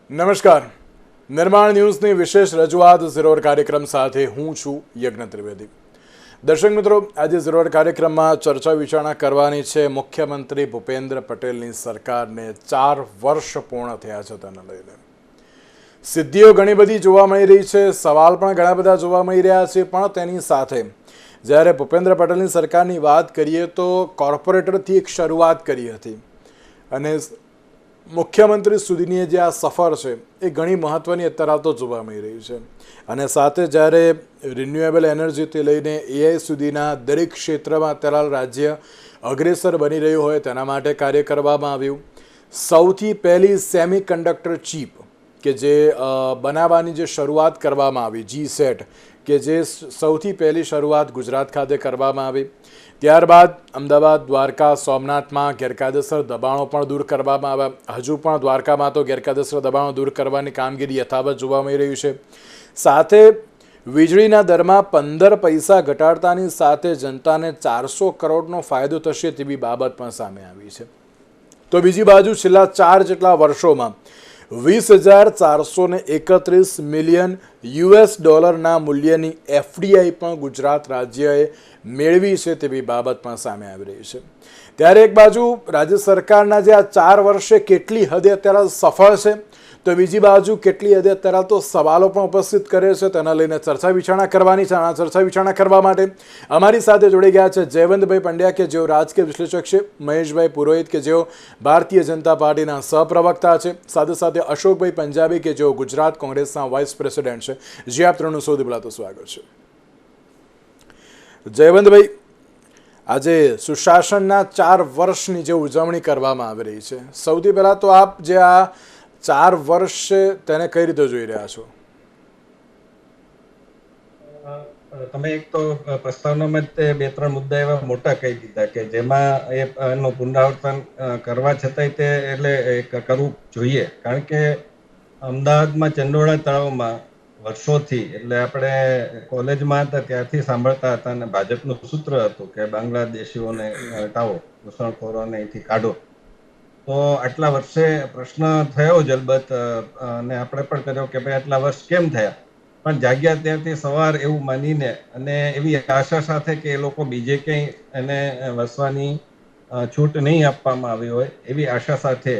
નમસ્કાર. નિર્માણ ન્યૂઝની વિશેષ રજૂઆત ઝીરોડ કાર્યક્રમ સાથે હું છું યજ્ઞ ત્રિવેદી. દર્શક મિત્રો, આજે ઝીરોડ કાર્યક્રમમાં ચર્ચા વિચારણા કરવાની છે મુખ્યમંત્રી ભૂપેન્દ્ર પટેલની સરકારને 4 વર્ષ પૂર્ણ થયા છે તેને લઈને. સિદ્ધિઓ ઘણી બધી જોવા મળી રહી છે, સવાલ પણ ઘણા બધા જોવા મળી રહ્યા છે, પણ તેની સાથે જ્યારે ભૂપેન્દ્ર પટેલની સરકારની વાત કરીએ તો કોર્પોરેટરથી એક શરૂઆત કરી હતી અને મુખ્યમંત્રી સુધીની જે આ સફર છે એ ઘણી મહત્ત્વની અત્યારે તો જોવા મળી રહી છે. અને સાથે જ્યારે રિન્યુએબલ એનર્જીથી લઈને એઆઈ સુધીના દરેક ક્ષેત્રમાં અત્યારે રાજ્ય અગ્રેસર બની રહ્યું હોય તેના માટે કાર્ય કરવામાં આવ્યું. સૌથી પહેલી સેમી કન્ડક્ટર ચીપ કે જે બનાવવાની જે શરૂઆત કરવામાં આવી, GSAT, કે જે સૌથી પહેલી શરૂઆત ગુજરાત ખાતે કરવામાં આવી. ત્યારબાદ અમદાવાદ, દ્વારકા, સોમનાથમાં ગેરકાયદેસર દબાણો પણ દૂર કરવામાં આવ્યા. હજુ પણ દ્વારકામાં તો ગેરકાયદેસર દબાણો દૂર કરવાની કામગીરી યથાવત જોવા મળી રહ્યું છે. સાથે વીજળીના દરમાં 15 પૈસા ઘટાડતાની સાથે જનતાને 400 કરોડનો ફાયદો થશે તેવી બાબત પણ સામે આવી છે. તો બીજી બાજુ છેલ્લા 4 જેટલા વર્ષોમાં 20,431 મિલિયન US મૂલ્યની FDI પણ ગુજરાત રાજ્યએ મેળવી છે તેવી બાબત પણ સામે આવી રહી છે. ત્યારે એક બાજુ રાજ્ય સરકારના જે આ 4 વર્ષે કેટલી હદે અત્યારે સફળ છે, તો બીજી બાજુ કેટલી હદે અત્યારે તો સવાલો પણ ઉપસ્થિત કરે છે. તેના લઈને ચર્ચા વિચારણા કરવાની છે. આ ચર્ચા વિચારણા કરવા માટે અમારી સાથે જોડી ગયા છે જયવંતભાઈ પંડ્યા, કે જેઓ રાજકીય વિશ્લેષક છે, મહેશભાઈ પુરોહિત, કે જેઓ ભારતીય જનતા પાર્ટીના સહપ્રવક્તા છે, સાથે સાથે અશોકભાઈ પંજાબી, કે જેઓ ગુજરાત કોંગ્રેસના વાઇસ પ્રેસિડેન્ટ છે. જે આપ ત્રણનું સૌથી પહેલાં તો સ્વાગત છે. જયવંતભાઈ, આજે સુશાસનના 4 વર્ષની જે ઉજવણી કરવામાં આવી રહી છે, સૌથી પહેલાં તો આપ જે આ 4 વર્ષ છે તેને કઈ રીતે જોઈ રહ્યા છો? તમે એક તો પ્રસ્તાવનામાં જ 2-3 મુદ્દા એવા મોટા કહી દીધા કે જેમાં એનું પુનરાવર્તન કરવા છતાંય તે એટલે કરવું જોઈએ. કારણ કે અમદાવાદમાં ચંડોળા તળાવમાં વર્ષોથી, એટલે આપણે કોલેજમાં હતા ત્યારથી સાંભળતા હતા અને ભાજપનું સૂત્ર હતું કે બાંગ્લાદેશીઓને હટાવો, ઘૂસણખોરોને અહીંથી કાઢો. તો આટલા વર્ષે પ્રશ્ન થયો જલબત, અને આપણે પણ કર્યો કે ભાઈ આટલા વર્ષ કેમ થયા, પણ જાગ્યા ત્યારથી સવાર એવું માનીને અને એવી આશા સાથે કે એ લોકો બીજે ક્યાંય એને વસવાની છૂટ નહીં આપવામાં આવી હોય એવી આશા સાથે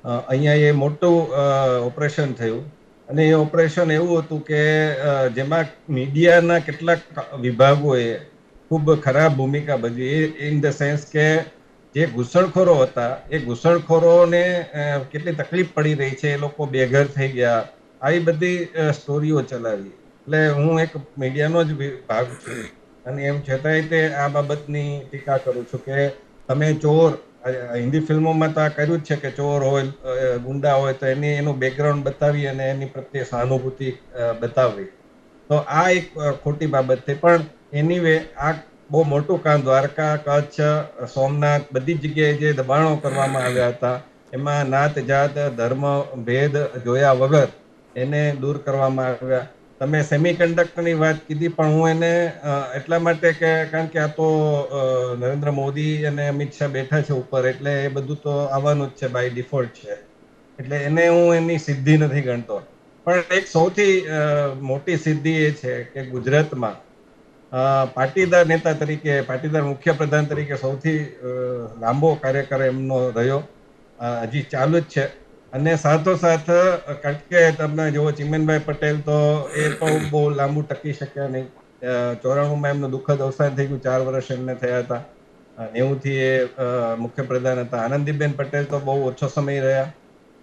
અહીંયા એ મોટું ઓપરેશન થયું. અને એ ઓપરેશન એવું હતું કે જેમાં મીડિયાના કેટલાક વિભાગોએ ખૂબ ખરાબ ભૂમિકા ભજવી, ઇન ધ સેન્સ કે જે ઘૂસણખોરો હતા એ ઘૂસણખોરોને કેટલી તકલીફ પડી રહી છે, એ લોકો બેઘર થઈ ગયા, આવી બધી સ્ટોરીઓ ચલાવી. એટલે હું એક મીડિયાનો જ ભાગ છું અને એમ છતાંય તે આ બાબતની ટીકા કરું છું કે તમે ચોર, હિન્દી ફિલ્મોમાં તો આ કર્યું જ છે કે ચોર હોય, ગુંડા હોય તો એનું બેકગ્રાઉન્ડ બતાવી અને એની પ્રત્યે સહાનુભૂતિ બતાવવી. તો આ એક ખોટી બાબત છે. પણ એનીવે આ બહુ મોટું કામ દ્વારકા, કચ્છ, સોમનાથ બધી જગ્યાએ જે દબાણો કરવામાં આવ્યા હતા એમાં નાત, જાત, ધર્મ ભેદ જોયા વગર એને દૂર કરવામાં આવ્યા. તમે સેમિકન્ડક્ટરની વાત કીધી, પણ હું એને એટલા માટે કે કારણ કે આ તો નરેન્દ્ર મોદી અને અમિત શાહ બેઠા છે ઉપર, એટલે એ બધું તો આવવાનું જ છે, બાય ડિફોલ્ટ છે, એટલે એને હું એની સિદ્ધિ નથી ગણતો. પણ એક સૌથી મોટી સિદ્ધિ એ છે કે ગુજરાતમાં પાટીદાર નેતા તરીકે, પાટીદાર મુખ્યપ્રધાન તરીકે સૌથી લાંબો કાર્યકાળ એમનો રહ્યો, હજી ચાલુ જ છે. અને સાથોસાથ કારણ કે તમને જુઓ ચિમનભાઈ પટેલ તો એ તો બહુ લાંબુ ટકી શક્યા નહીં. 94માં એમનું દુઃખદ અવસાન થઈ ગયું, 4 વર્ષ એમને થયા હતા. 90થી એ મુખ્યપ્રધાન હતા. આનંદીબેન પટેલ તો બહુ ઓછો સમય રહ્યા.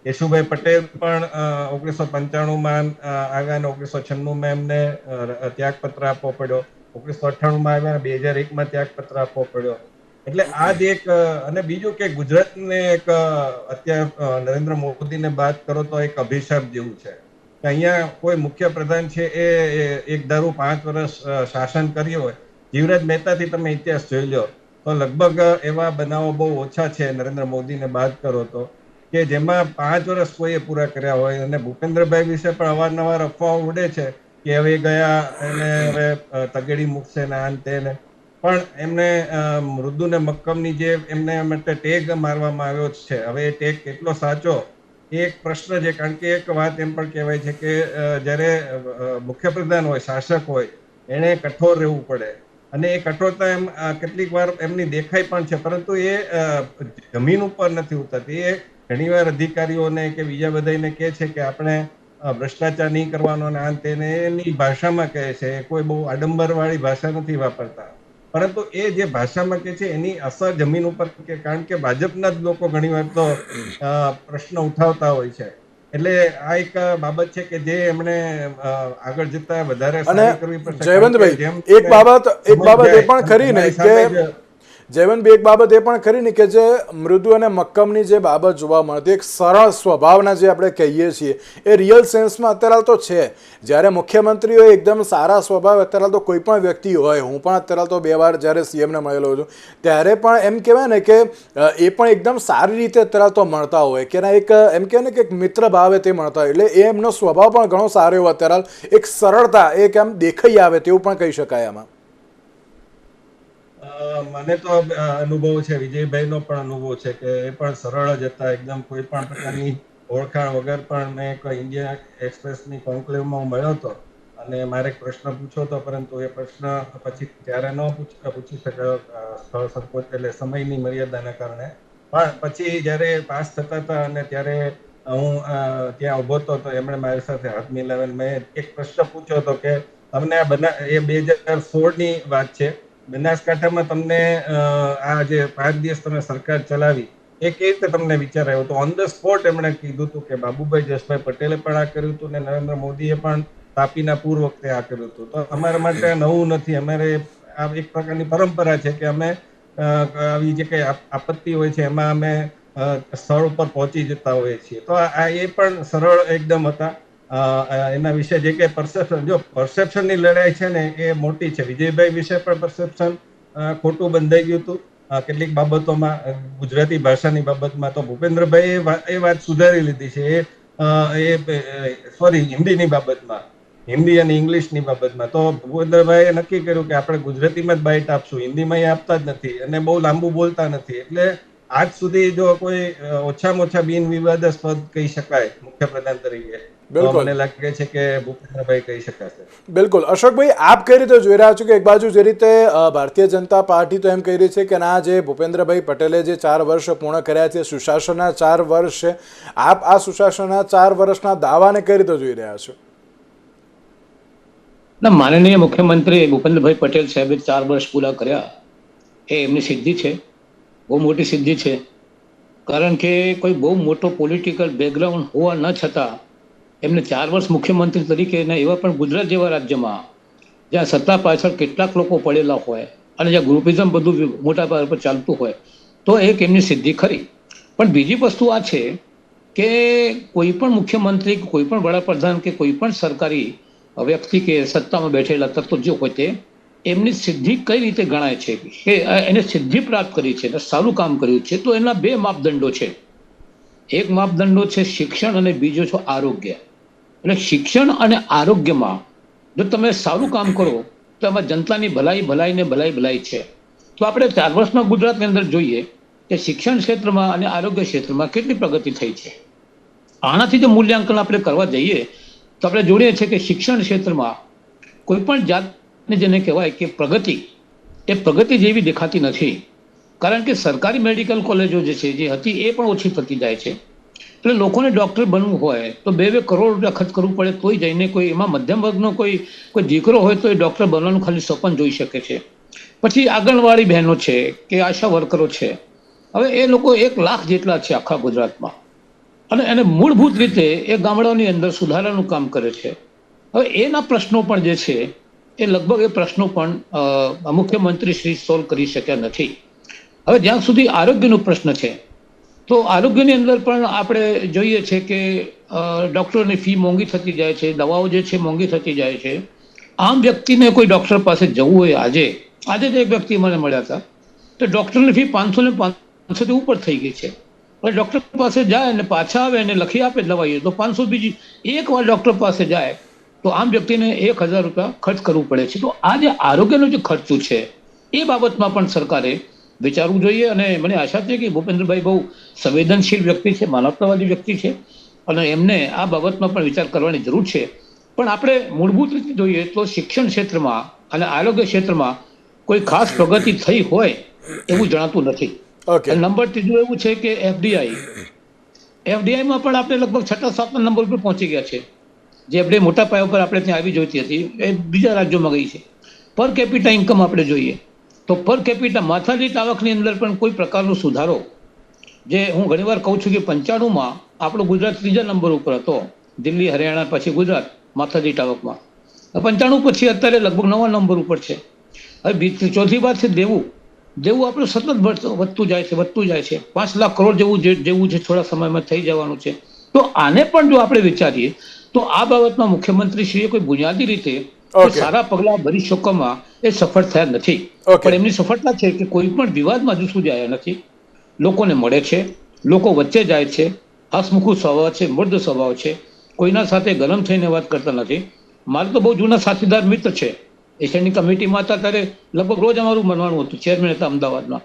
કેશુભાઈ પટેલ પણ 1995માં આવ્યા અને 1996માં એમને ત્યાગપત્ર આપવો પડ્યો. 1998માં આવ્યા, 2001માં ત્યાગપત્ર આપવો પડ્યો. એટલે આ જ એક, અને બીજું કે ગુજરાતને એક અત્યારે નરેન્દ્ર મોદીને વાત કરો તો એક અભિશાપ જેવું છે કે અહીંયા કોઈ મુખ્યપ્રધાન છે એ એક ધારું 5 વર્ષ શાસન કર્યું હોય. જીવરાજ મહેતાથી તમે ઇતિહાસ જોઈ લો તો લગભગ એવા બનાવો બહુ ઓછા છે નરેન્દ્ર મોદીને બાદ કરો તો, કે જેમાં 5 વર્ષ કોઈએ પૂરા કર્યા હોય. અને ભૂપેન્દ્રભાઈ વિશે પણ અવારનવાર અફવાઓ ઉડે છે કે હવે ગયા એને હવે તગેડી મૂકશે ને આન તેને, પણ એમને મૃદુ ને મક્કમની જે એમને માટે ટેગ મારવામાં આવ્યો છે, હવે એ ટેગ કેટલો સાચો એ એક પ્રશ્ન છે. કારણ કે એક વાત એમ પણ કહેવાય છે કે જ્યારે મુખ્યપ્રધાન હોય, શાસક હોય, એને કઠોર રહેવું પડે અને એ કઠોરતા કેટલીક વાર એમની દેખાય પણ છે, પરંતુ એ જમીન ઉપર નથી ઉતરતી. એ ઘણીવાર અધિકારીઓને કે બીજા બધાને કહે છે કે આપણે ભ્રષ્ટાચાર નહીં કરવાનો અને આ તેને એની ભાષામાં કહે છે. કોઈ બહુ આડંબર વાળી ભાષા નથી વાપરતા, પરંતુ એ જે ભાષામાં કહે છે એની અસર જમીન ઉપર કારણ કે ભાજપના જ લોકો ઘણીવાર તો પ્રશ્ન ઉઠાવતા હોય છે. એટલે આ એક બાબત છે કે જે એમણે આગળ જતા વધારે અને સારી કરવી પડશે. કારણ કે જયવંતભાઈ, જેમ એક બાબત એ પણ ખરી ને તમારી કે સામે જ જયવંતભાઈ, એક બાબત એ પણ ખરી ને કે જે મૃદુ અને મક્કમની જે બાબત જોવા મળતી, એક સરળ સ્વભાવના જે આપણે કહીએ છીએ, એ રિયલ સેન્સમાં અત્યારે તો છે. જ્યારે મુખ્યમંત્રીઓ એકદમ સારા સ્વભાવ, અત્યારે તો કોઈ પણ વ્યક્તિ હોય, હું પણ અત્યારે તો 2 વાર જ્યારે સીએમને મળેલો છું ત્યારે પણ એમ કહેવાય ને કે એ પણ એકદમ સારી રીતે અત્યારે તો મળતા હોય કે ના, એક એમ કહેવાય ને કે એક મિત્ર ભાવે તે મળતા હોય. એટલે એ એમનો સ્વભાવ પણ ઘણો સારો એવો અત્યારે એક સરળતા એક એમ દેખાઈ આવે તેવું પણ કહી શકાય આમાં. મને તો અનુભવ છે, વિજયભાઈનો પણ અનુભવ છે કે એ પણ સરળ જ હતા એકદમ. કોઈ પણ પ્રકારની ઓળખાણ વગર પણ મેં એક ઇન્ડિયન એક્સપ્રેસની કોન્ક્લેવમાં હું મળ્યો હતો અને મારે એક પ્રશ્ન પૂછ્યો હતો, પરંતુ એ પ્રશ્ન પછી ત્યારે ન પૂછી શક્યો સ્થળ સંકોચ એટલે સમયની મર્યાદાના કારણે. પણ પછી જ્યારે પાસ થતા હતા અને ત્યારે હું ત્યાં ઉભો હતો તો એમણે મારી સાથે હાથ મિલાવીને મેં એક પ્રશ્ન પૂછ્યો હતો કે તમને એ 2016ની વાત છે, બનાસકાંઠામાં તમને આ જે 5 દિવસ તમે સરકાર ચલાવી એ કેવી રીતે તમને વિચાર આવ્યો? તો ઓન ધ સ્પોટ એમણે કીધું હતું કે બાબુભાઈ જસભાઈ પટેલે પણ આ કર્યું હતું અને નરેન્દ્ર મોદીએ પણ તાપીના પૂર વખતે આ કર્યું હતું. તો અમારા માટે નવું નથી. અમારે આ એક પ્રકારની પરંપરા છે કે અમે આવી જે કઈ આપત્તિ હોય છે એમાં અમે સ્થળ ઉપર પહોંચી જતા હોઈએ છીએ. તો આ એ પણ સરળ એકદમ હતા. એના વિશે જે કઈ પરસેપ્શન, જો પરસેપ્શનની લડાઈ છે ને એ મોટી છે. વિજયભાઈ વિશે પણ પરસેપ્શન ખોટું બંધાઈ ગયું હતું કેટલીક બાબતોમાં. ગુજરાતી ભાષાની બાબતમાં તો ભૂપેન્દ્રભાઈ એ વાત સુધારી લીધી છે. હિન્દીની બાબતમાં, હિન્દી અને ઇંગ્લિશની બાબતમાં તો ભૂપેન્દ્રભાઈએ નક્કી કર્યું કે આપણે ગુજરાતીમાં જ બાઇટ આપશું, હિન્દીમાં એ આપતા જ નથી અને બહુ લાંબુ બોલતા નથી. એટલે આજ સુધી જો કોઈ ઓછામાં ઓછા બિન વિવાદાસ્પદ કહી શકાય મુખ્યપ્રધાન તરીકે, તો બિલકુલ મને લાગે છે કે ભૂપેન્દ્રભાઈ કહી શકાશે. બિલકુલ. અશોકભાઈ, આપ કઈ રીતે જોઈ રહ્યા છો કે એક બાજુ જે રીતે ભારતીય જનતા પાર્ટી તો એમ કહી રહી છે કે ના, જે ભૂપેન્દ્રભાઈ પટેલે જે 4 વર્ષ પૂર્ણ કર્યા છે, સુશાસનના 4 વર્ષ છે, આપ આ સુશાસનના 4 વર્ષના દાવાને કઈ રીતે જોઈ રહ્યા છો? ના, માનનીય મુખ્યમંત્રી ભૂપેન્દ્રભાઈ પટેલ સાહેબે 4 વર્ષ પૂરા કર્યા એ એમની સિદ્ધિ છે, બહુ મોટી સિદ્ધિ છે. કારણ કે કોઈ બહુ મોટો પોલિટિકલ બેકગ્રાઉન્ડ હોવા ન છતાં એમને 4 વર્ષ મુખ્યમંત્રી તરીકે, એવા પણ ગુજરાત જેવા રાજ્યમાં જ્યાં સત્તા પાછળ કેટલાક લોકો પડેલા હોય અને જ્યાં ગ્રુપિઝમ બધું મોટા પાયા પર ચાલતું હોય, તો એક એમની સિદ્ધિ ખરી. પણ બીજી વસ્તુ આ છે કે કોઈ પણ મુખ્યમંત્રી, કોઈ પણ વડાપ્રધાન કે કોઈ પણ સરકારી વ્યક્તિ કે સત્તામાં બેઠેલા તત્વો જે હોય તે એમની સિદ્ધિ કઈ રીતે ગણાય છે કે એને સિદ્ધિ પ્રાપ્ત કરી છે, સારું કામ કર્યું છે, તો એના 2 માપદંડો છે. એક માપદંડો છે શિક્ષણ અને બીજો છે આરોગ્ય. એટલે શિક્ષણ અને આરોગ્યમાં જો તમે સારું કામ કરો તો એમાં જનતાની ભલાઈ છે. તો આપણે 4 વર્ષના ગુજરાતની અંદર જોઈએ કે શિક્ષણ ક્ષેત્રમાં અને આરોગ્ય ક્ષેત્રમાં કેટલી પ્રગતિ થઈ છે. આનાથી જો મૂલ્યાંકન આપણે કરવા જઈએ તો આપણે જોઈએ છીએ કે શિક્ષણ ક્ષેત્રમાં કોઈ પણ જાતને જેને કહેવાય કે પ્રગતિ જેવી દેખાતી નથી. કારણ કે સરકારી મેડિકલ કોલેજો જે છે જે હતી એ પણ ઓછી થતી જાય છે. એટલે લોકોને ડૉક્ટર બનવું હોય તો 2-2 કરોડ રૂપિયા ખર્ચ કરવું પડે તોય જઈને કોઈ એમાં મધ્યમ વર્ગનો કોઈ દીકરો હોય તો એ ડૉક્ટર બનવાનું ખાલી સપન જોઈ શકે છે. પછી આંગણવાડી બહેનો છે કે આશા વર્કરો છે, હવે એ લોકો 1 લાખ જેટલા છે આખા ગુજરાતમાં અને એને મૂળભૂત રીતે એ ગામડાઓની અંદર સુધારાનું કામ કરે છે. હવે એના પ્રશ્નો પણ જે છે એ લગભગ એ પ્રશ્નો પણ મુખ્યમંત્રી શ્રી સોલ્વ કરી શક્યા નથી. હવે જ્યાં સુધી આરોગ્યનો પ્રશ્ન છે તો આરોગ્યની અંદર પણ આપણે જોઈએ છે કે ડૉક્ટરોની ફી મોંઘી થતી જાય છે, દવાઓ જે છે મોંઘી થતી જાય છે. આમ વ્યક્તિને કોઈ ડૉક્ટર પાસે જવું હોય, આજે જ એક વ્યક્તિ મને મળ્યા હતા તો ડૉક્ટરની ફી 500 ઉપર થઈ ગઈ છે. હવે ડૉક્ટર પાસે જાય અને પાછા આવે અને લખી આપે દવાઈઓ તો 500 બીજી એકવાર ડૉક્ટર પાસે જાય તો આમ વ્યક્તિને 1000 રૂપિયા ખર્ચ કરવું પડે છે. તો આ જે આરોગ્યનો જે ખર્ચું છે એ બાબતમાં પણ સરકારે વિચારવું જોઈએ. અને મને આશા છે કે ભૂપેન્દ્રભાઈ બહુ સંવેદનશીલ વ્યક્તિ છે, માનવતાવાદી વ્યક્તિ છે, અને એમને આ બાબતમાં પણ વિચાર કરવાની જરૂર છે. પણ આપણે મૂળભૂત રીતે જોઈએ તો શિક્ષણ ક્ષેત્રમાં અને આરોગ્ય ક્ષેત્રમાં કોઈ ખાસ પ્રગતિ થઈ હોય એવું જણાતું નથી. ઓકે. અને નંબર ત્રીજું એવું છે કે એફડીઆઈમાં પણ આપણે લગભગ 6-7 નંબર ઉપર પહોંચી ગયા છે. જે આપણે મોટા પાયા ઉપર આપણે ત્યાં આવી જોઈતી હતી એ બીજા રાજ્યોમાં ગઈ છે. પર કેપિટા ઇન્કમ આપણે જોઈએ તો પર કેપિટા માથાદીઠ આવકની અંદર પણ કોઈ પ્રકારનો સુધારો, જે હું ઘણીવાર કહું છું કે 95માં આપણો ગુજરાત ત્રીજા નંબર ઉપર હતો, દિલ્હી હરિયાણા પછી ગુજરાત માથાદીઠ આવકમાં. 95 પછી અત્યારે લગભગ 9 નંબર ઉપર છે. હવે ચોથી વાત છે દેવું આપણું સતત વધતું જાય છે. 5 લાખ કરોડ જેવું છે, થોડા સમયમાં થઈ જવાનું છે. તો આને પણ જો આપણે વિચારીએ તો આ બાબતમાં મુખ્યમંત્રીશ્રીએ કોઈ બુનિયાદી રીતે Okay. સારા પગલા ભરી શકવામાં એ સફળ થયા નથી. Okay. પણ એમની સફળતા છે કે કોઈ પણ વિવાદમાં હજુ સુધી આવ્યા નથી, લોકોને મળે છે, લોકો વચ્ચે જાય છે, હસમુખુ સ્વભાવ છે, મૃદુ સ્વભાવ છે, કોઈના સાથે ગરમ થઈને વાત કરતા નથી. મારે તો બહુ જૂના સાથીદાર મિત્ર છે, એશિયાની કમિટીમાં હતા ત્યારે લગભગ રોજ અમારું મળવાનું હતું, ચેરમેન હતા અમદાવાદમાં.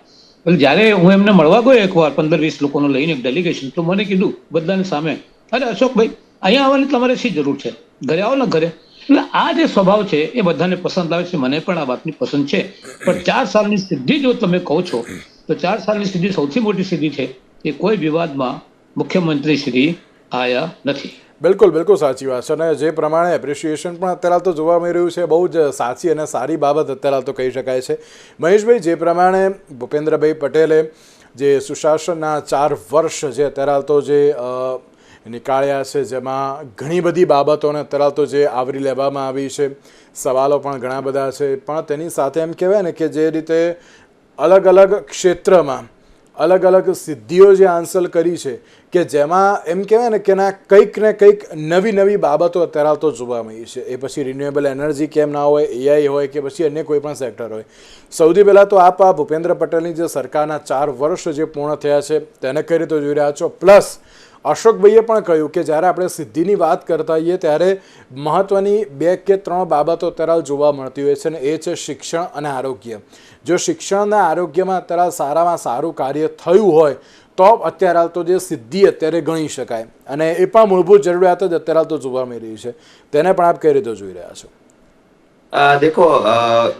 એટલે જ્યારે હું એમને મળવા ગયો એકવાર 15-20 લોકોને લઈને એક ડેલિગેશન, તો મને કીધું બધાની સામે, અરે અશોકભાઈ અહીંયા આવવાની તમારે શી જરૂર છે, ઘરે આવો ને ઘરે. એટલે આ જે સ્વભાવ છે એ બધાને પસંદ આવે છે, મને પણ આ વાતની પસંદ છે. પણ 4 સાલની સિદ્ધિ જો તમે કહો છો તો 4 સાલની સિદ્ધિ સૌથી મોટી સિદ્ધિ છે કે કોઈ વિવાદમાં મુખ્યમંત્રી શ્રી આયા નથી. બિલકુલ બિલકુલ સાચી વાત છે. અને જે પ્રમાણે એપ્રિશિએશન પણ અત્યારે તો જોવા મળી રહ્યું છે, બહુ જ સાચી અને સારી બાબત અત્યારે તો કહી શકાય છે. મહેશભાઈ, જે પ્રમાણે ભૂપેન્દ્રભાઈ પટેલે જે સુશાસનના 4 વર્ષ જે અત્યારે તો જે નીકાળ્યા છે, જેમાં ઘણી બધી બાબતોને અત્યારે તો જે આવરી લેવામાં આવી છે, સવાલો પણ ઘણા બધા છે, પણ તેની સાથે એમ કહેવાય ને કે જે રીતે અલગ અલગ ક્ષેત્રમાં અલગ અલગ સિદ્ધિઓ જે હાંસલ કરી છે, કે જેમાં એમ કહેવાય ને કે ના કંઈક ને કંઈક નવી બાબતો અત્યારે તો જોવા મળી છે. એ પછી રિન્યુએબલ એનર્જી કેમ ના હોય, એઆઈ હોય કે પછી અન્ય કોઈ પણ સેક્ટર હોય. સૌથી પહેલાં તો આપ આ ભૂપેન્દ્ર પટેલની જે સરકારના 4 વર્ષ જે પૂર્ણ થયા છે તેને કઈ રીતે જોઈ રહ્યા છો? પ્લસ અશોકભાઈએ પણ કહ્યું કે જ્યારે આપણે સિદ્ધિની વાત કરતા હોઈએ ત્યારે મહત્ત્વની 2 કે 3 બાબતો અત્યારે જોવા મળતી હોય છે, અને એ છે શિક્ષણ અને આરોગ્ય. જો શિક્ષણ અને આરોગ્યમાં અત્યારે સારામાં સારું કાર્ય થયું હોય તો અત્યારે તો જે સિદ્ધિ અત્યારે ગણી શકાય, અને એ પણ મૂળભૂત જરૂરિયાત જ અત્યારે તો જોવા મળી રહી છે. તેને પણ આપ કઈ રીતે જોઈ રહ્યા છો? દેખો,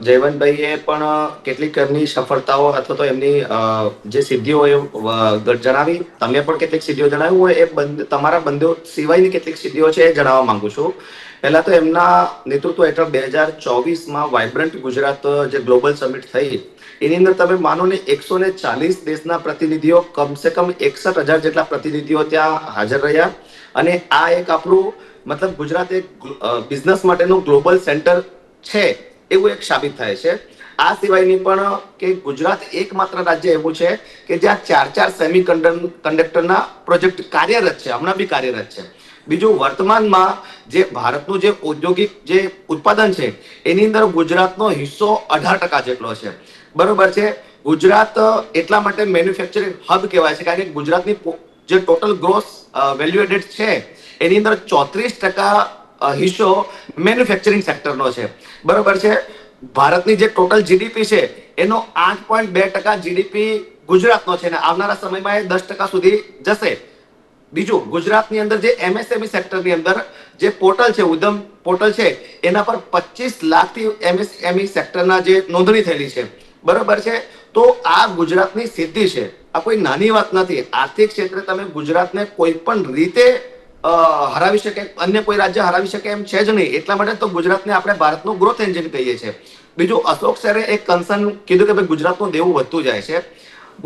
જયવંતભાઈએ પણ કેટલીક એમની સફળતાઓ અથવા તો એમની જે સિદ્ધિઓ એ જણાવી, તમે પણ કેટલીક સિદ્ધિઓ જણાવી હોય, એ તમારા બંધો સિવાયની કેટલીક સિદ્ધિઓ છે એ જણાવવા માંગુ છું. પહેલા તો એમના નેતૃત્વ હેઠળ 2024માં વાઇબ્રન્ટ ગુજરાત જે ગ્લોબલ સમિટ થઈ, એની અંદર તમે માનો ને 140 દેશના પ્રતિનિધિઓ, કમસે કમ 61,000 જેટલા પ્રતિનિધિઓ ત્યાં હાજર રહ્યા. અને આ એક આપણું મતલબ ગુજરાત એક બિઝનેસ માટેનું ગ્લોબલ સેન્ટર છે એવું એક સાબિત થાય છે. આ સિવાયની પણ કે ગુજરાત એકમાત્ર રાજ્ય એવું છે કે જ્યાં 4 સેમી કંડક્ટરના પ્રોજેક્ટ કાર્યરત છે, હમણાં બી કાર્યરત છે. બીજું, વર્તમાનમાં જે ભારતનું જે ઔદ્યોગિક જે ઉત્પાદન છે એની અંદર ગુજરાતનો હિસ્સો 18% જેટલો છે. બરોબર છે. ગુજરાત એટલા માટે મેન્યુફેક્ચરિંગ હબ કહેવાય છે કારણ કે ગુજરાતની જે ટોટલ ગ્રોસ વેલ્યુ એડેડ છે એની અંદર 34% હિસ્સો મેન્યુફેક્ચરિંગ સેક્ટરનો છે. બરોબર છે. ભારતની જે ટોટલ જીડીપી છે એનો 8.2% જીડીપી ગુજરાતનો છે, અને આવનારા સમયમાં એ 10% સુધી જશે. બીજું, ગુજરાતની અંદર જે એમએસએમઈ સેક્ટરની અંદર જે પોર્ટલ છે, ઉદ્યમ પોર્ટલ છે, એના પર 25 લાખથી એમએસએમઈ સેક્ટરના જે નોંધણી થયેલી છે. બરોબર છે. તો આ ગુજરાતની સિદ્ધિ છે, આ કોઈ નાની વાત નથી. આર્થિક ક્ષેત્રે તમે ગુજરાતને કોઈ પણ રીતે હરાવી શકે, અન્ય કોઈ રાજ્ય હરાવી શકે એમ છે જ નહીં. એટલા માટે તો ગુજરાતને આપણે ભારતનું ગ્રોથ એન્જિન કહીએ છીએ. બીજું, અશોક સરે એક કન્સર્ન કીધું કે ભાઈ ગુજરાતનું દેવું વધતું જાય છે.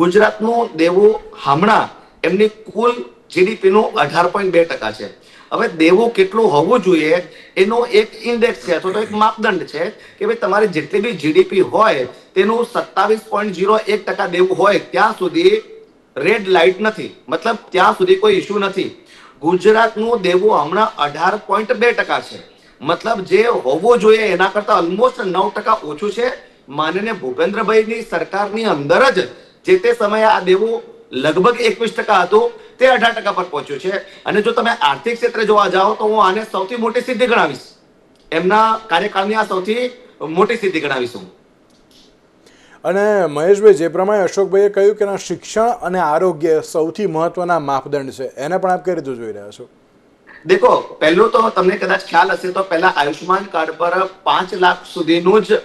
ગુજરાતનું દેવું હમણાં એમની કુલ જીડીપીનું 18.2% છે. હવે દેવું કેટલું હોવું જોઈએ એનો એક ઇન્ડેક્સ છે અથવા તો એક માપદંડ છે કે ભાઈ તમારી જેટલી બી જીડીપી હોય તેનું 27.01% દેવું હોય ત્યાં સુધી રેડ લાઇટ નથી, મતલબ ત્યાં સુધી કોઈ ઇસ્યુ નથી. ગુજરાતનું દેવું હમણાં 18.2% છે, મતલબ જે હોવું જોઈએ એના કરતા ઓલમોસ્ટ 9% ઓછું છે. માનનીય ભૂપેન્દ્રભાઈની સરકારની અંદર જ જે તે સમયે આ દેવું લગભગ 21% હતું, તે 18% પર પહોંચ્યું છે. અને જો તમે આર્થિક ક્ષેત્રે જોવા જાઓ તો હું આને સૌથી મોટી સિદ્ધિ ગણાવીશ, એમના કાર્યકાળની આ સૌથી મોટી સિદ્ધિ ગણાવીશું. અને મહેશભાઈ, જે પ્રમાણે અશોકભાઈએ કહ્યું કે શિક્ષણ અને આરોગ્ય સૌથી મહત્વના માપદંડ છે, એને પણ આપ કઈ રીતે જોઈ રહ્યા છો? દેખો, પહેલું તો તમને કદાચ ખ્યાલ હશે તો પહેલા આયુષ્માન કાર્ડ પર 5 લાખ સુધીનું જ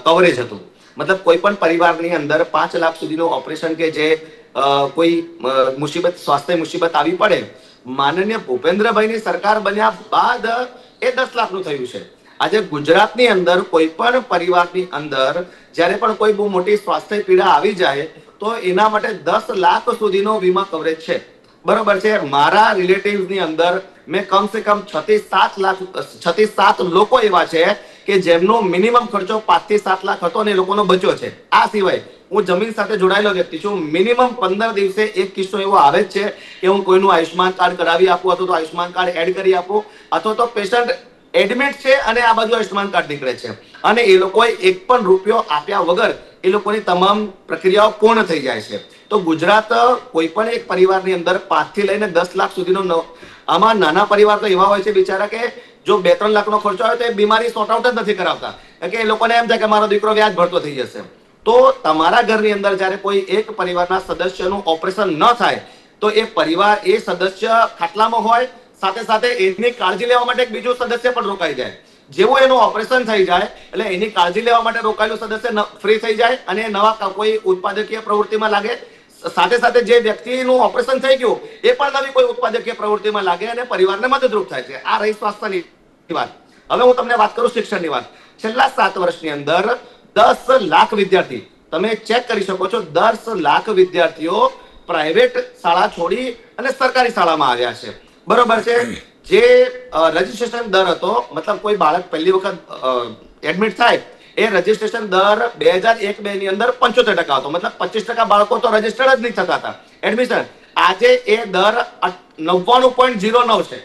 કવરેજ હતું. મતલબ કોઈ પણ પરિવારની અંદર 5 લાખ સુધીનું ઓપરેશન કે જે કોઈ સ્વાસ્થ્ય મુસીબત આવી પડે, માનનીય ભૂપેન્દ્રભાઈની સરકાર બન્યા બાદ એ 10 લાખનું થયું છે. આજે ગુજરાતની અંદર કોઈ પણ પરિવારની અંદર જ્યારે પણ કોઈ બહુ મોટી સ્વાસ્થ્ય પીડા આવી જાય તો એના માટે 10 લાખ સુધીનો વીમા કવરેજ છે. બરોબર છે. મારા રિલેટિવ્સ ની અંદર મેં કમસે કમ 6 લોકો એવા છે કે જેમનો મિનિમમ ખર્ચો 5 થી 7 લાખ હતો અને એ લોકોનો બચ્યો છે. આ સિવાય હું જમીન સાથે જોડાયેલો વ્યક્તિ છું. મિનિમમ 15 દિવસે એક કિસ્સો એવો આવે જ છે કે હું કોઈનું આયુષ્માન કાર્ડ કરાવી આપું અથવા તો આયુષ્માન કાર્ડ એડ કરી આપું અથવા તો પેશન્ટ એડમિટ છે અને આ બાજુ આયુષ્માન કાર્ડ નીકળે છે અને એ લોકોએ એક પણ રૂપિયો આપ્યા વગર એ લોકોની તમામ પ્રક્રિયાઓ પૂર્ણ થઈ જાય છે. તો ગુજરાત કોઈ પણ એક પરિવારની અંદર 5 થી લઈને 10 લાખ સુધીનો, આમાં નાના પરિવાર તો એવા હોય છે બિચારા કે જો 2-3 લાખનો ખર્ચો આવે તો એ બીમારી સોર્ટ આઉટ જ નથી કરાવતા, કે એ લોકોને એમ થાય કે મારો દીકરો વ્યાજ ભરતો થઈ જશે. તો તમારા ઘરની અંદર જ્યારે કોઈ એક પરિવારના સદસ્યનું ઓપરેશન ન થાય તો એ પરિવાર, એ સદસ્ય ખાટલામાં હોય, સાથે સાથે એની કાળજી લેવા માટે એક બીજું સદસ્ય પણ રોકાઈ જાય. જેવું એનું ઓપરેશન થઈ જાય એટલે એની કાળજી લેવા માટે રોકાયેલું સદસ્ય ફ્રી થઈ જાય અને નવા કોઈ ઉત્પાદકીય પ્રવૃત્તિમાં લાગે. સાથે સાથે જે વ્યક્તિનું ઓપરેશન થઈ ગયું એ પણ નવી કોઈ ઉત્પાદકીય પ્રવૃત્તિમાં લાગે અને પરિવારને મદદરૂપ થાય છે. આ રહી સ્વાસ્થ્યની વાત. હવે હું તમને વાત કરું શિક્ષણની વાત. છેલ્લા 7 વર્ષની અંદર 10 લાખ વિદ્યાર્થી, તમે ચેક કરી શકો છો, 10 લાખ વિદ્યાર્થીઓ પ્રાઇવેટ શાળા છોડી અને સરકારી શાળામાં આવ્યા છે. બરોબર છે. જે રજીસ્ટ્રેશન દર હતો, મતલબ કોઈ બાળક પહેલી વખત એડમિટ થાય એ રજીસ્ટ્રેશન દર 2001-2 ની અંદર 75% હતો. મતલબ 25% બાળકો તો રજીસ્ટર્ડ જ નહીં થતા હતા એડમિશન. આજે એ દર 99.09 છે.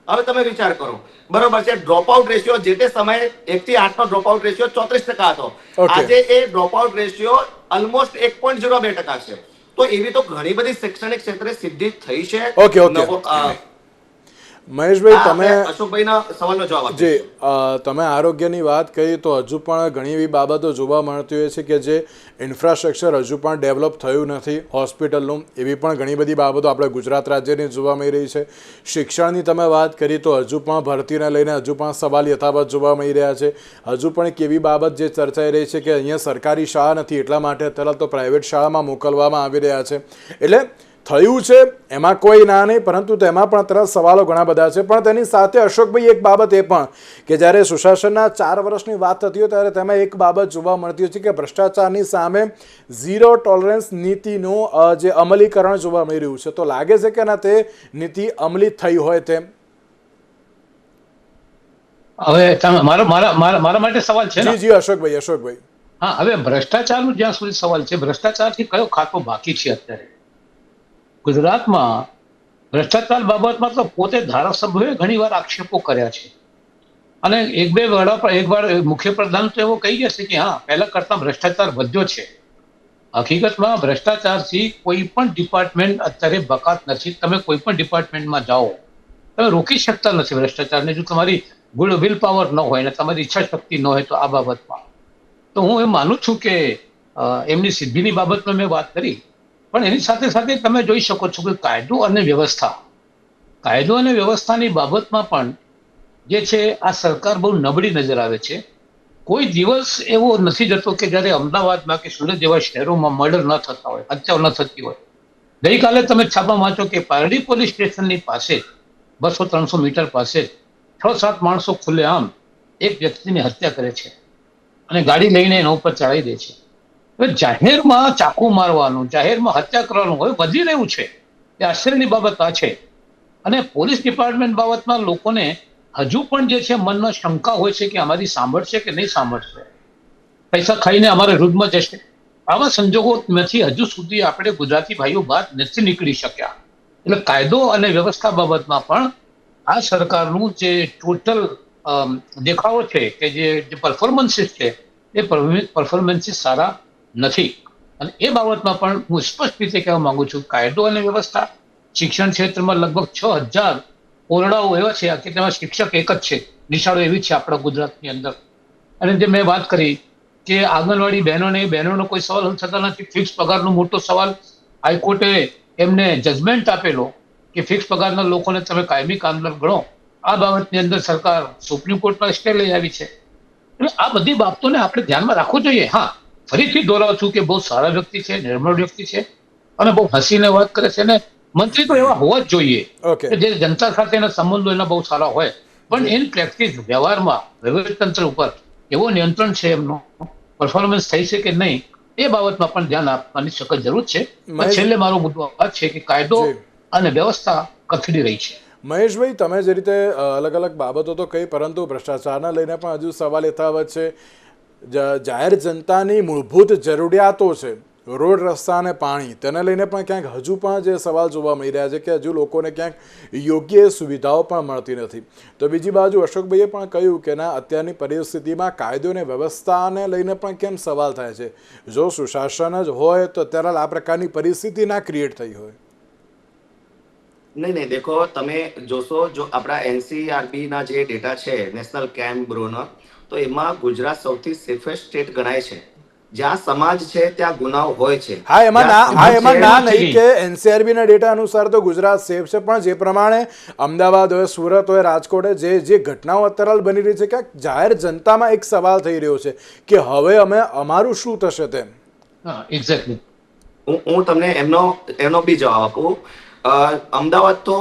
હવે તમે વિચાર કરો. બરોબર છે. ડ્રોપ આઉટ રેશિયો જે તે સમયે 1 થી 8 નો ડ્રોપ આઉટ રેશિયો 34% હતો. આજે એ ડ્રોપ આઉટ રેશિયો ઓલમોસ્ટ 1.02% છે. તો એવી તો ઘણી બધી શૈક્ષણિક ક્ષેત્રે સિદ્ધિ થઈ છે. મહેશભાઈ, તમે અશોકભાઈના સવાલનો જવાબ આપો. જી, તમે આરોગ્યની વાત કરી તો હજુ પણ ઘણી એવી બાબતો જોવા મળતી હોય છે કે જે ઇન્ફ્રાસ્ટ્રક્ચર હજુ પણ ડેવલપ થયું નથી હોસ્પિટલનું. એવી પણ ઘણી બધી બાબતો આપણે ગુજરાત રાજ્યની જોવા મળી રહી છે. શિક્ષણની તમે વાત કરી તો હજુ પણ ભરતીને લઈને હજુ પણ સવાલ યથાવત જોવા મળી રહ્યા છે. હજુ પણ એક એવી બાબત જે ચર્ચાઈ રહી છે કે અહીંયા સરકારી શાળા નથી એટલા માટે અત્યારે તો પ્રાઇવેટ શાળામાં મોકલવામાં આવી રહ્યા છે. એટલે થયું છે એમાં કોઈ ના નહીં, પરંતુ તેમાં પણ તરત સવાલો ઘણા બધા છે. પણ તેની સાથે અશોકભાઈ, એક બાબત એ પણ કે જ્યારે સુશાસનના 4 વર્ષની વાત થતી હોય ત્યારે તેમાં એક બાબત જોવા મળતી હોય છે કે ભ્રષ્ટાચારની સામે ઝીરો ટોલરન્સ નીતિનું જે અમલીકરણ જોવા મળી રહ્યું છે. તો લાગે છે કે ના તે નીતિ અમલી થઈ હોય તેમ? હવે મારા માટે સવાલ છે. જી અશોકભાઈ. હા, હવે ભ્રષ્ટાચારનો જ્યાં સુધી સવાલ છે, ભ્રષ્ટાચારથી કયો ખાતો બાકી છે અત્યારે ગુજરાતમાં? ભ્રષ્ટાચાર બાબતમાં તો પોતે ધારાસભ્યોએ ઘણીવાર આક્ષેપો કર્યા છે અને એકવાર મુખ્યપ્રધાન તો એવો કહી જશે કે હા, પહેલા કરતા ભ્રષ્ટાચાર વધ્યો છે. હકીકતમાં ભ્રષ્ટાચારથી કોઈ પણ ડિપાર્ટમેન્ટ અત્યારે બકાત નથી. તમે કોઈ પણ ડિપાર્ટમેન્ટમાં જાઓ, તમે રોકી શકતા નથી ભ્રષ્ટાચારને. જો તમારી ગુડ વિલ પાવર ન હોય ને તમારી ઈચ્છા શક્તિ ન હોય તો આ બાબતમાં તો હું એ માનું છું કે એમની સિદ્ધિની બાબતમાં મેં વાત કરી, પણ એની સાથે સાથે તમે જોઈ શકો છો કે કાયદો અને વ્યવસ્થાની બાબતમાં પણ જે છે આ સરકાર બહુ નબળી નજર આવે છે. કોઈ દિવસ એવો નથી જતો કે જ્યારે અમદાવાદમાં કે સુરત જેવા શહેરોમાં મર્ડર ન થતા હોય, હત્યાઓ ન થતી હોય. ગઈકાલે તમે છાપા વાંચો કે પારડી પોલીસ સ્ટેશનની પાસે 200-300 મીટર પાસે 6-7 માણસો ખુલ્લેઆમ એક વ્યક્તિની હત્યા કરે છે અને ગાડી લઈને એના ઉપર ચડાવી દે છે. જાહેરમાં ચાકુ મારવાનું, જાહેરમાં હત્યા કરવાનું હવે વધી રહ્યું છે. એ આશ્ચર્યની બાબત આ છે. અને પોલીસ ડિપાર્ટમેન્ટ બાબતમાં લોકોને હજુ પણ જે છે મનમાં શંકા હોય છે કે અમારી સાંભળશે કે નહીં સાંભળશે, પૈસા ખાઈને અમારે રૂદમાં જશે. આવા સંજોગોમાંથી હજુ સુધી આપણે ગુજરાતી ભાઈઓ બહાર નથી નીકળી શક્યા. એટલે કાયદો અને વ્યવસ્થા બાબતમાં પણ આ સરકારનું જે ટોટલ દેખાવો છે કે જે પરફોર્મન્સીસ છે એ પરફોર્મન્સીસ સારા નથી. અને એ બાબતમાં પણ હું સ્પષ્ટ રીતે કહેવા માંગુ છું, કાયદો અને વ્યવસ્થા શિક્ષણ ક્ષેત્રમાં લગભગ 6000 ઓરડાઓ એવા છે કે તેમાં શિક્ષક એક જ છે, નિશાળો એવી છે આપણા ગુજરાતની અંદર. અને જે મેં વાત કરી કે આંગણવાડી બહેનોનો કોઈ સવાલ હલ થતા નથી. ફિક્સ પગારનો મોટો સવાલ હાઈકોર્ટે એમને જજમેન્ટ આપેલો કે ફિક્સ પગારના લોકોને તમે કાયમી કામદાર ગણો. આ બાબતની અંદર સરકાર સુપ્રીમ કોર્ટમાં સ્ટે લઈ આવી છે. એટલે આ બધી બાબતોને આપણે ધ્યાનમાં રાખવું જોઈએ. હા, ફરીથી દોહરાવું છું કે બહુ સારા વ્યક્તિ છે, નિર્મળ વ્યક્તિ છે અને બહુ હસીને વાત કરે છે. અને મંત્રી તો એવા હોવા જ જોઈએ ઓકે કે જે જનતા સાથેના સંબંધો એના બહુ સારા હોય, પણ ઇન પ્રેક્ટિસ વ્યવહારમાં વહીવટીતંત્ર ઉપર એવો નિયંત્રણ છે એમનો, પરફોર્મન્સ થઈ છે કે નહીં એ બાબતમાં પણ ધ્યાન આપવાની સખત જરૂર છે. પણ છેલ્લે મારો મુદ્દો આ છે કે કાયદો અને વ્યવસ્થા કથળી રહી છે. મહેશભાઈ, તમે જે રીતે અલગ અલગ બાબતો તો કહી, પરંતુ ભ્રષ્ટાચારના લઈને પણ હજુ સવાલ યથાવત છે. જાહેર જનતાની મૂળભૂત જરૂરિયાતો છે, રોડ રસ્તા અને પાણી, તેને લઈને પણ ક્યાંક હજુ પણ જે સવાલ જોવા મળી રહ્યા છે કે હજુ લોકોને ક્યાંક યોગ્ય સુવિધાઓ પણ મળતી નથી. તો બીજી બાજુ અશોકભાઈએ પણ કહ્યું કે ના, અત્યારની પરિસ્થિતિમાં કાયદો અને વ્યવસ્થાને લઈને પણ કેમ સવાલ થાય છે? જો સુશાસન જ હોય તો અત્યારે આ પ્રકારની પરિસ્થિતિ ના ક્રિએટ થઈ હોય. નહીં, દેખો, તમે જોશો, જો આપણા NCRB ના જે ડેટા છે, નેશનલ ક્રાઇમ બ્યુરોનો, તો એમાં ગુજરાત સૌથી સેફેસ્ટ સ્ટેટ ગણાય છે. જ્યાં સમાજ છે ત્યાં ગુનાઓ હોય છે. હા, એમાં ના નહીં કે NCRB ના ડેટા અનુસાર તો ગુજરાત સેફ છે, પણ જે પ્રમાણે અમદાવાદ હોય, સુરત હોય, રાજકોટ હોય, જે ઘટનાઓ અત્યારે બની રહી છે, કે જાહેર જનતામાં એક સવાલ થઈ રહ્યો છે કે હવે અમારું શું થશે તેમ. હા, એક્ઝેક્ટલી. હું તમને એનો બી જવાબ આપું. અમદાવાદ તો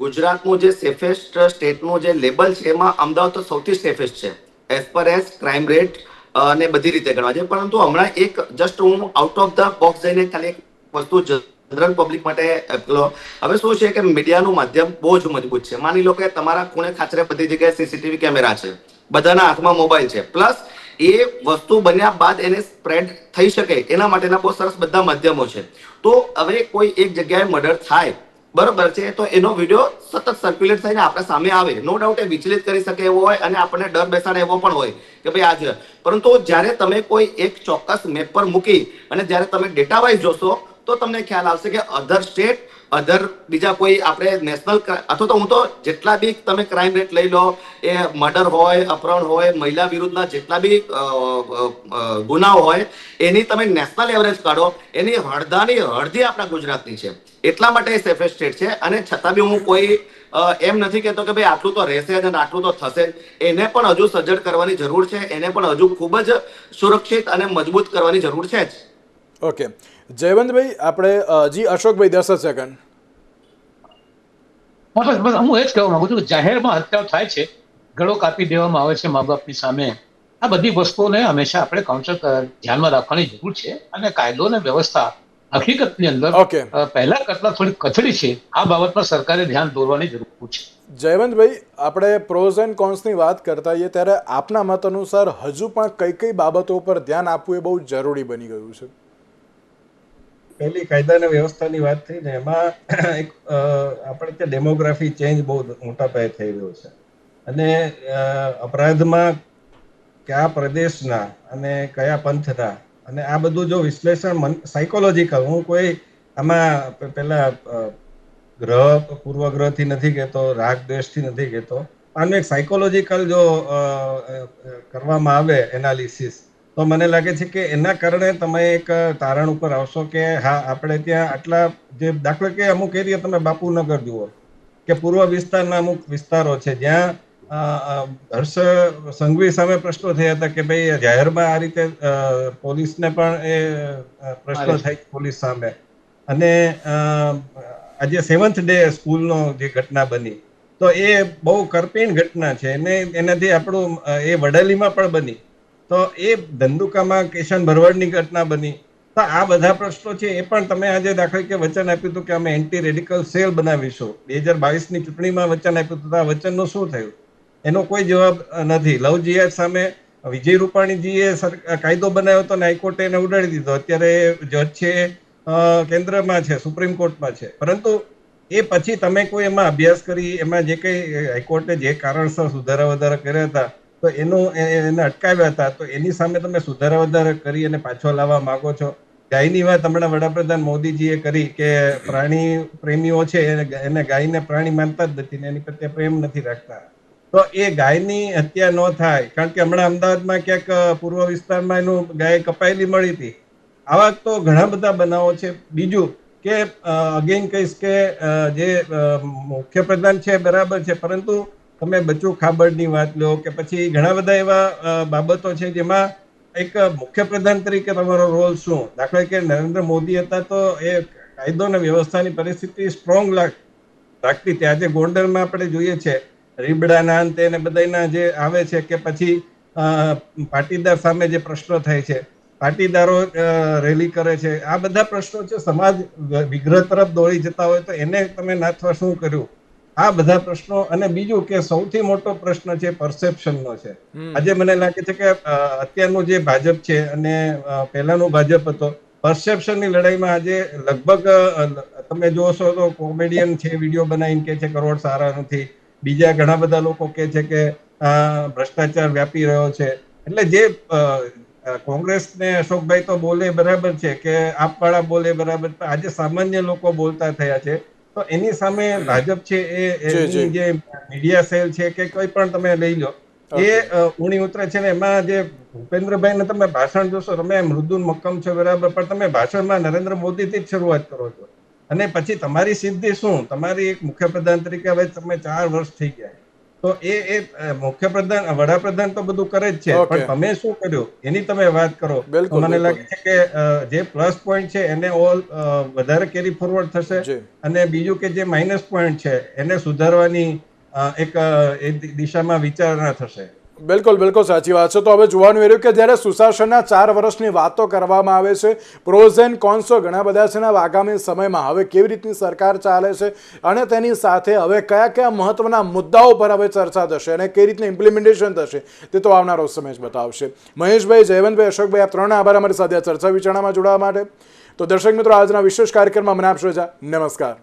ગુજરાતનું જે સેફેસ્ટ સ્ટેટનું જે લેબલ છે એમાં અમદાવાદ તો સૌથી સેફેસ્ટ છે as per as crime rate અને બધી રીતે ગણવા છે. પરંતુ હમણાં એક જસ્ટ હું આઉટ ઓફ ધ બોક્સ જઈને ખાલી એક વસ્તુ જનરલ પબ્લિક માટે પેલો, હવે શું છે કે મીડિયાનું માધ્યમ બહુ જ મજબૂત છે. માની લો કે તમારા ખૂણે ખાચરે બધી જગ્યાએ CCTV કેમેરા છે, બધાના હાથમાં મોબાઈલ છે, પ્લસ એ વસ્તુ બન્યા બાદ એને સ્પ્રેડ થઈ શકે એના માટેના બહુ સરસ બધા માધ્યમો છે. તો હવે કોઈ એક જગ્યાએ મર્ડર થાય, બરોબર છે, તો એનો વિડીયો સતત સર્ક્યુલેટ થઈને આપણે સામે આવે, નો ડાઉટ એ વિચલિત કરી શકે એવો હોય અને આપણને ડર બેસાડે એવો પણ હોય કે ભાઈ આ છે. પરંતુ જ્યારે તમે કોઈ એક ચોક્કસ મેપ પર મૂકી અને જ્યારે તમે ડેટા વાઇઝ જોશો તો તમને ખ્યાલ આવશે કે અધર સ્ટેટ, અધર બીજા કોઈ આપણે નેશનલ, અથવા તો હું તો જેટલા બી તમે ક્રાઇમ રેટ લઈ લો, એ મર્ડર હોય, અપહરણ હોય, મહિલા વિરુદ્ધના જેટલા બી ગુનાઓ હોય, એની તમે નેશનલ એવરેજ કાઢો, એની અડધી આપણા ગુજરાતની છે. એટલા માટે સેફેસ્ટ સ્ટેટ છે. અને છતાં બી હું કોઈ એમ નથી કહેતો કે ભાઈ આટલું તો રહેશે અને આટલું તો થશે. એને પણ હજુ સજ્જડ કરવાની જરૂર છે, એને પણ હજુ ખૂબ જ સુરક્ષિત અને મજબૂત કરવાની જરૂર છે જ. ઓકે જયવંતભાઈ, આપણે જી અશોકભાઈ 10 સેકન્ડ. હું એ જ કહેવા માંગુ છું કે જાહેરમાં હત્યાઓ થાય છે, ગળો કાપી દેવામાં આવે છે મા બાપની સામે, આ બધી વસ્તુઓને હંમેશા આપણે કાઉન્ટર ધ્યાનમાં રાખવાની જરૂર છે. અને કાયદો અને વ્યવસ્થા હકીકતની અંદર પહેલા કરતા થોડી કથળી છે. આ બાબતમાં સરકારે ધ્યાન દોરવાની જરૂર છે. જયવંતભાઈ, આપણે પ્રોઝ એન્ડ કોન્સની વાત કરતા હોઈએ ત્યારે આપના મત અનુસાર હજુ પણ કઈ બાબતો પર ધ્યાન આપવું એ બહુ જરૂરી બની ગયું છે? પહેલી કાયદા અને વ્યવસ્થાની વાત થઈ ને, એમાં એક આપણે ત્યાં ડેમોગ્રાફી ચેન્જ બહુ મોટા પાયે થઈ રહ્યો છે. અને અપરાધમાં કયા પ્રદેશના અને કયા પંથના, અને આ બધું જો વિશ્લેષણ સાયકોલોજીકલ, હું કોઈ આમાં પેલા પૂર્વગ્રહથી નથી કહેતો, રાગ દ્વેષથી નથી કહેતો, આનું એક સાયકોલોજીકલ જો કરવામાં આવે એનાલિસિસ, તો મને લાગે છે કે એના કારણે તમે એક તારણ ઉપર આવશો કે હા, આપણે ત્યાં આટલા, જે દાખલો કે અમુક એરિયા તમે બાપુનગર જુઓ કે પૂર્વ વિસ્તારના અમુક વિસ્તારો છે જ્યાં હર્ષ સંઘવી સામે પ્રશ્નો થયા હતા કે ભાઈ જાહેરમાં આ રીતે પોલીસને પણ એ પ્રશ્નો થાય પોલીસ સામે. અને આજે 7th ડે સ્કૂલનો જે ઘટના બની, તો એ બહુ કરપીણ ઘટના છે. એનાથી આપણું એ વડાલીમાં પણ બની, તો એ ધંધુકામાં કિશન ભરવાડની ઘટના બની. તો આ બધા પ્રશ્નો છે એ પણ તમે આજે દાખલા કે વચન આપ્યું હતું કે અમે એન્ટી રેડિકલ સેલ બનાવીશું, 2022ની ચૂંટણીમાં વચન આપ્યું હતું, તો આ વચનનું શું થયું? એનો કોઈ જવાબ નથી. લવ જિહાદ સામે વિજય રૂપાણીજીએ કાયદો બનાવ્યો હતો અને હાઈકોર્ટે એને ઉડાડી દીધો. અત્યારે જજ છે કેન્દ્રમાં છે, સુપ્રીમ કોર્ટમાં છે. પરંતુ એ પછી તમે કોઈ એમાં અભ્યાસ કરી, એમાં જે કંઈ હાઈકોર્ટે જે કારણસર સુધારા વધારા કર્યા હતા તો એને અટકાવ્યા હતા, તો એની સામે તમે સુધારા વધારા કરી અને પાછો લાવવા માંગો છો. ગાયની વાત હમણાં વડાપ્રધાન મોદીજીએ કરી કે પ્રાણી પ્રેમીઓ છે એને ગાયને પ્રાણી માનતા જ નથી ને એની પ્રત્યે પ્રેમ નથી રાખતા. તો તો એ ગાયની હત્યા ન થાય. કારણ કે હમણાં અમદાવાદમાં ક્યાંક પૂર્વ વિસ્તારમાં એનું ગાય કપાયેલી મળી હતી. આવા તો ઘણા બધા બનાવો છે. બીજું કે અગેન કહીશ કે જે મુખ્યપ્રધાન છે બરાબર છે, પરંતુ તમે બચુ ખાબડની વાત લો કે પછી ઘણા બધા એવા બાબતો છે જેમાં એક મુખ્યપ્રધાન તરીકે તમારો રોલ શું. દાખલા કે નરેન્દ્ર મોદી હતા તો એ કાયદો અને વ્યવસ્થાની પરિસ્થિતિ સ્ટ્રોંગ રાખતી હતી. આજે ગોંડલમાં આપણે જોઈએ છે રીબડાના અંતે ને બધાના જે આવે છે કે પછી પાટીદાર સામે જે પ્રશ્નો થાય છે, પાટીદારો રેલી કરે છે, આ બધા પ્રશ્નો છે. સમાજ વિગ્રહ તરફ દોડી જતા હોય તો એને તમે નાથવા શું કર્યું, આ બધા પ્રશ્નો. અને બીજું કે સૌથી મોટો પ્રશ્ન છે પરસેપ્શનનો છે. આજે મને લાગે છે કે અત્યારનું જે ભાજપ છે અને પહેલાનું ભાજપ હતો, પરસેપ્શનની લડાઈમાં આજે લગભગ તમે જોશો તો કોમેડિયન છે વિડીયો બનાવીને કે છે કરોડ સારા નથી, બીજા ઘણા બધા લોકો કે છે કે ભ્રષ્ટાચાર વ્યાપી રહ્યો છે. એટલે જે કોંગ્રેસ ને અશોકભાઈ તો બોલે બરાબર છે કે આપવાળા બોલે બરાબર, આજે સામાન્ય લોકો બોલતા થયા છે. તો એની સામે ભાજપ છે એની જે મીડિયા સેલ છે કે કોઈ પણ તમે લઈ લો એ ઊણી ઉતરે છે. ને એમાં જે ભૂપેન્દ્રભાઈ ને તમે ભાષણ જોશો, તમે મૃદુ મક્કમ છો બરાબર, પણ તમે ભાષણમાં નરેન્દ્ર મોદીથી જ શરૂઆત કરો છો. અને પછી તમારી સિદ્ધિ શું, તમારી એક મુખ્યપ્રધાન તરીકે હવે તમે 4 વર્ષ થઈ ગયા, તો એ મુખ્યપ્રધાન વડાપ્રધાન તો બધું કરે જ છે, પણ તમે શું કર્યું એની તમે વાત કરો. તો મને લાગે છે કે જે પ્લસ પોઈન્ટ છે એને વધારે કેરી ફોરવર્ડ થશે, અને બીજું કે જે માઇનસ પોઈન્ટ છે એને સુધારવાની એક દિશામાં વિચારણા થશે. બિલકુલ બિલકુલ સાચી વાત છે. તો હવે જોવાનું એ રહ્યું કે જ્યારે સુશાસનના 4 વર્ષની વાતો કરવામાં આવે છે, પ્રોઝ એન્ડ કોન્સો ઘણા બધા છે ને, આગામી સમયમાં હવે કેવી રીતની સરકાર ચાલે છે અને તેની સાથે હવે કયા કયા મહત્વના મુદ્દાઓ પર હવે ચર્ચા થશે અને કઈ રીતનું ઇમ્પ્લિમેન્ટેશન થશે તે તો આવનારો સમય જ બતાવશે. મહેશભાઈ, જયવંતભાઈ, અશોકભાઈ, આ ત્રણના આભાર અમારી સાથે ચર્ચા વિચારણામાં જોડાવા માટે. તો દર્શક મિત્રો, આજના વિશેષ કાર્યક્રમમાં મને આપશો રજા. નમસ્કાર.